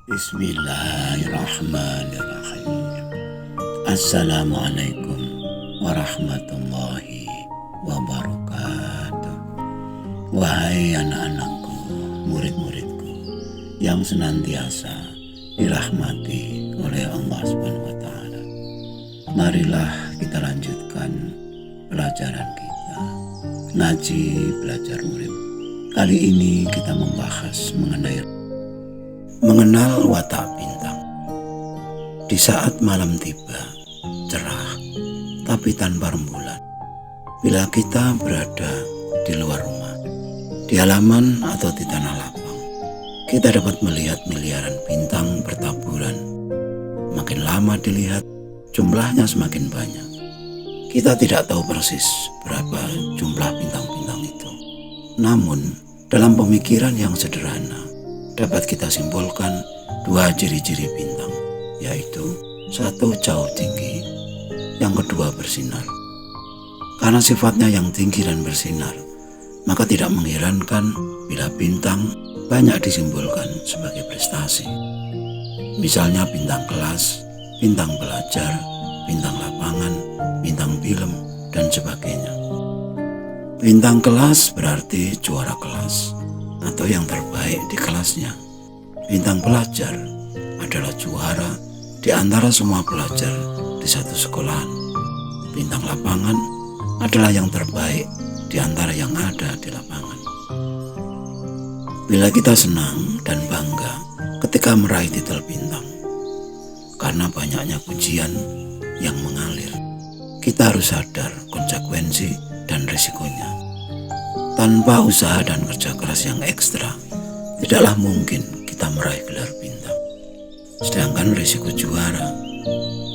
Bismillahirrahmanirrahim. Assalamualaikum warahmatullahi wabarakatuh. Wahai anak-anakku, murid-muridku yang senantiasa dirahmati oleh Allah SWT. Marilah kita lanjutkan pelajaran kita, ngaji belajar murid. Kali ini kita membahas mengenal watak bintang. Di saat malam tiba, cerah tapi tanpa rembulan. Bila kita berada di luar rumah, di halaman atau di tanah lapang, kita dapat melihat miliaran bintang bertaburan. Makin lama dilihat, jumlahnya semakin banyak. Kita tidak tahu persis berapa jumlah bintang-bintang itu. Namun, dalam pemikiran yang sederhana, dapat kita simpulkan dua ciri-ciri bintang, yaitu satu jauh tinggi, yang kedua bersinar. Karena sifatnya yang tinggi dan bersinar, maka tidak mengherankan bila bintang banyak disimpulkan sebagai prestasi. Misalnya bintang kelas, bintang pelajar, bintang lapangan, bintang film, dan sebagainya. Bintang kelas berarti juara kelas atau yang terbaik di kelasnya. Bintang pelajar adalah juara di antara semua pelajar di satu sekolahan. Bintang lapangan adalah yang terbaik di antara yang ada di lapangan. Bila kita senang dan bangga ketika meraih titel bintang, karena banyaknya pujian yang mengalir, kita harus sadar konsekuensi dan risikonya. Tanpa usaha dan kerja keras yang ekstra, tidaklah mungkin kita meraih gelar bintang. Sedangkan risiko juara,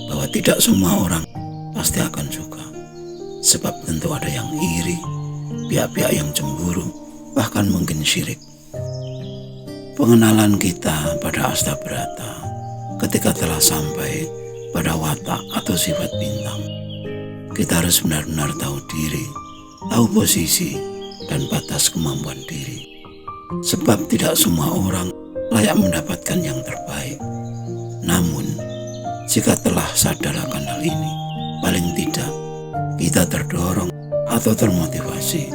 bahwa tidak semua orang pasti akan suka. Sebab tentu ada yang iri, pihak-pihak yang cemburu, bahkan mungkin syirik. Pengenalan kita pada Astabrata ketika telah sampai pada watak atau sifat bintang, kita harus benar-benar tahu diri, tahu posisi, dan batas kemampuan diri. Sebab tidak semua orang layak mendapatkan yang terbaik. Namun, jika telah sadar akan hal ini, paling tidak kita terdorong atau termotivasi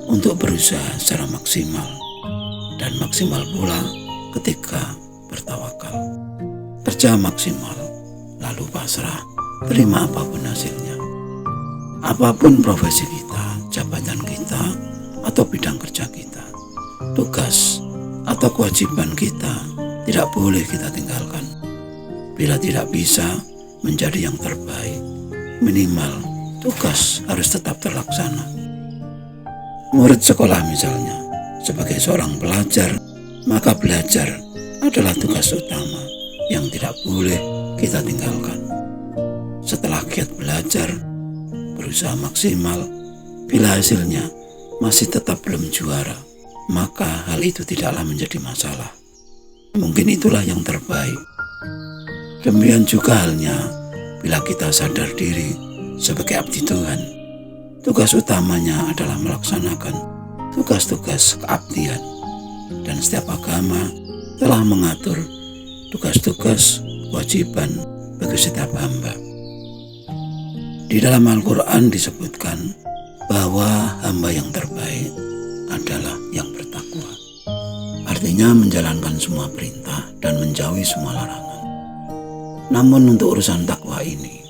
untuk berusaha secara maksimal. Dan maksimal pula ketika bertawakal. Kerja maksimal, lalu pasrah, terima apapun hasilnya. Apapun profesi kita, jabatan kita, atau bidang kerja kita, tugas atau kewajiban kita tidak boleh kita tinggalkan. Bila tidak bisa menjadi yang terbaik, minimal tugas harus tetap terlaksana. Murid sekolah misalnya, sebagai seorang pelajar, maka belajar adalah tugas utama yang tidak boleh kita tinggalkan. Setelah giat belajar, berusaha maksimal, bila hasilnya masih tetap belum juara, maka hal itu tidaklah menjadi masalah. Mungkin itulah yang terbaik. Demikian juga halnya bila kita sadar diri sebagai abdi Tuhan. Tugas utamanya adalah melaksanakan tugas-tugas keabdian. Dan setiap agama telah mengatur tugas-tugas kewajiban bagi setiap hamba. Di dalam Al-Quran disebutkan bahwa hamba yang terbaik adalah yang bertakwa. Artinya menjalankan semua perintah dan menjauhi semua larangan. Namun untuk urusan takwa ini,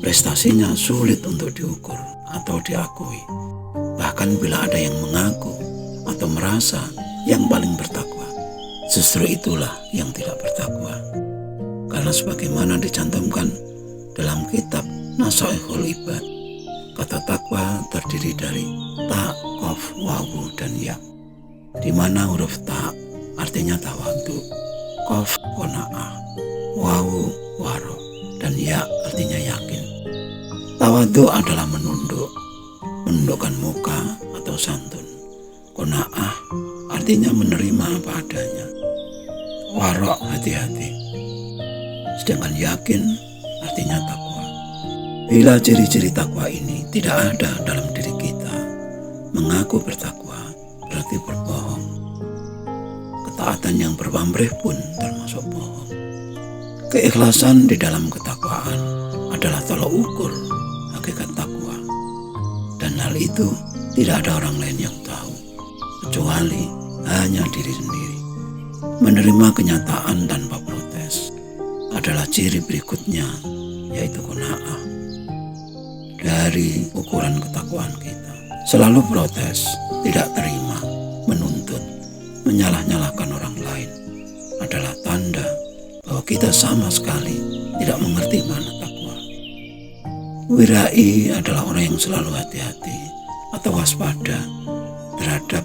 prestasinya sulit untuk diukur atau diakui. Bahkan bila ada yang mengaku atau merasa yang paling bertakwa, justru itulah yang tidak bertakwa. Karena sebagaimana dicantumkan dalam kitab Nasaihul Ibad, kata takwa terdiri dari ta, qaf, wawu, dan ya. Di mana huruf ta artinya tawadu, qaf qanaah, wawu waro, dan ya artinya yakin. Tawadu adalah menundukkan muka atau santun. Qanaah artinya menerima apa adanya. Waro hati-hati. Sedangkan yakin artinya takwa. Bila ciri-ciri takwa ini tidak ada dalam diri kita, mengaku bertakwa berarti berbohong. ketaatan yang berpamrih pun termasuk bohong. Keikhlasan di dalam ketakwaan adalah tolak ukur hakikat takwa. Dan hal itu tidak ada orang lain yang tahu, kecuali hanya diri sendiri. Menerima kenyataan tanpa protes adalah ciri berikutnya, yaitu qanaah. Dari ukuran ketakwaan kita, selalu protes, tidak terima, menuntut, menyalah-nyalahkan orang lain adalah tanda bahwa kita sama sekali tidak mengerti mana takwa. Wirai adalah orang yang selalu hati-hati atau waspada terhadap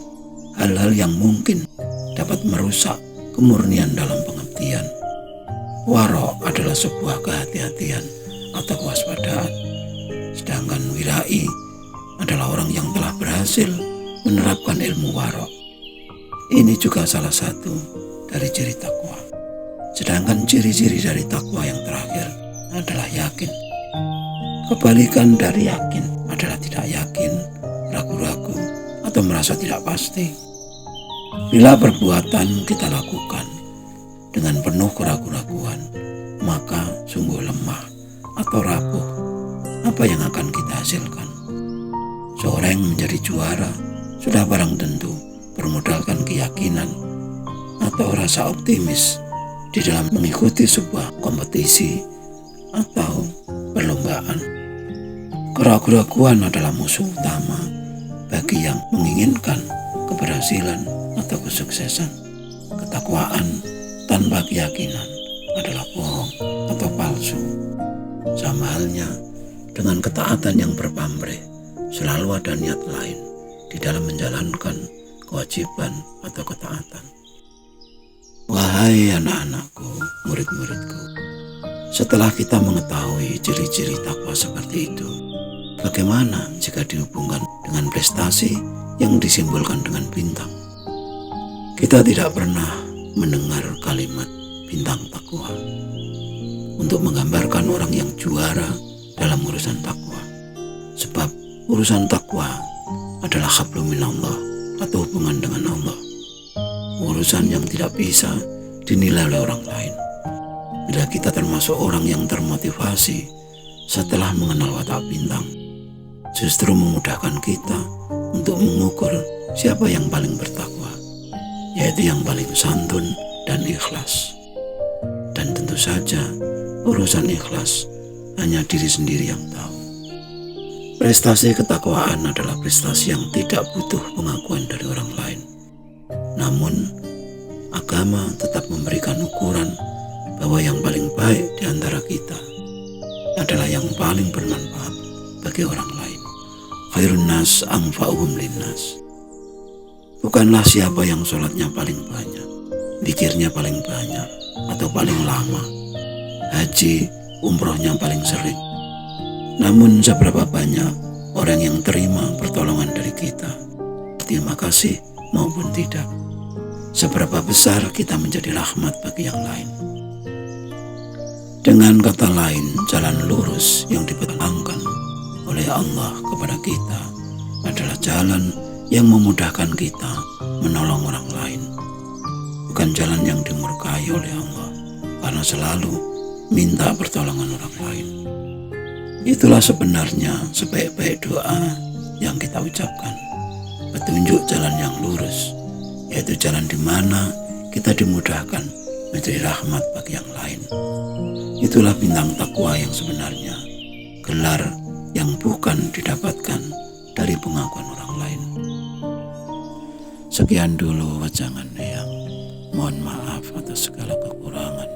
hal-hal yang mungkin dapat merusak kemurnian dalam pengabdian. Waro adalah sebuah kehati-hatian atau kewaspadaan. Sedangkan wirai adalah orang yang telah berhasil menerapkan ilmu waro. Ini juga salah satu dari ciri takwa. Sedangkan ciri-ciri dari takwa yang terakhir adalah yakin. Kebalikan dari yakin adalah tidak yakin, ragu-ragu, atau merasa tidak pasti. Bila perbuatan kita lakukan dengan penuh keraguan-raguan, maka sungguh lemah atau rapuh apa yang akan kita hasilkan. Seorang yang menjadi juara sudah barang tentu bermodalkan keyakinan atau rasa optimis di dalam mengikuti sebuah kompetisi atau perlombaan. Keraguan-raguan adalah musuh utama bagi yang menginginkan keberhasilan atau kesuksesan. Ketakwaan tanpa keyakinan adalah bohong atau palsu. Sama halnya dengan ketaatan yang berpamrih, selalu ada niat lain di dalam menjalankan kewajiban atau ketaatan. Wahai anak-anakku, murid-muridku, setelah kita mengetahui ciri-ciri takwa seperti itu, bagaimana jika dihubungkan dengan prestasi yang disimbolkan dengan bintang? Kita tidak pernah mendengar kalimat bintang takwa untuk menggambarkan orang yang juara dalam urusan takwa. Sebab urusan takwa adalah hablum minallah atau hubungan dengan Allah. Urusan yang tidak bisa dinilai oleh orang lain. Bila kita termasuk orang yang termotivasi setelah mengenal watak bintang, justru memudahkan kita untuk mengukur siapa yang paling bertakwa, yaitu yang paling santun dan ikhlas. Dan tentu saja urusan ikhlas hanya diri sendiri yang tahu. Prestasi ketakwaan adalah prestasi yang tidak butuh pengakuan dari orang lain. Namun, agama tetap memberikan ukuran bahwa yang paling baik di antara kita adalah yang paling bermanfaat bagi orang lain. Khairun nas anfa'uhum linnas. Bukanlah siapa yang sholatnya paling banyak, zikirnya paling banyak, atau paling lama, haji, umrohnya paling sering. Namun seberapa banyak orang yang terima pertolongan dari kita, terima kasih maupun tidak. Seberapa besar kita menjadi rahmat bagi yang lain. Dengan kata lain, jalan lurus yang dipeterangkan oleh Allah kepada kita adalah jalan yang memudahkan kita menolong orang lain. Bukan jalan yang dimurkai oleh Allah karena selalu minta pertolongan orang lain. Itulah sebenarnya sebaik-baik doa yang kita ucapkan. Petunjuk jalan yang lurus, yaitu jalan di mana kita dimudahkan menjadi rahmat bagi yang lain. Itulah bintang takwa yang sebenarnya, gelar yang bukan didapatkan dari pengakuan orang lain. Sekian dulu wajangan yang mohon maaf atas segala kekurangan.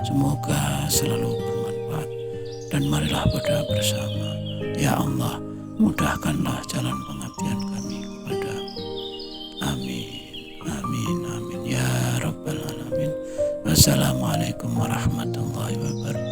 Semoga selalu bermanfaat. Dan marilah berdoa bersama. Ya Allah, mudahkanlah jalan pengabdian kami kepadamu. Amin, amin, amin. Ya Rabbal Alamin. Wassalamualaikum warahmatullahi wabarakatuh.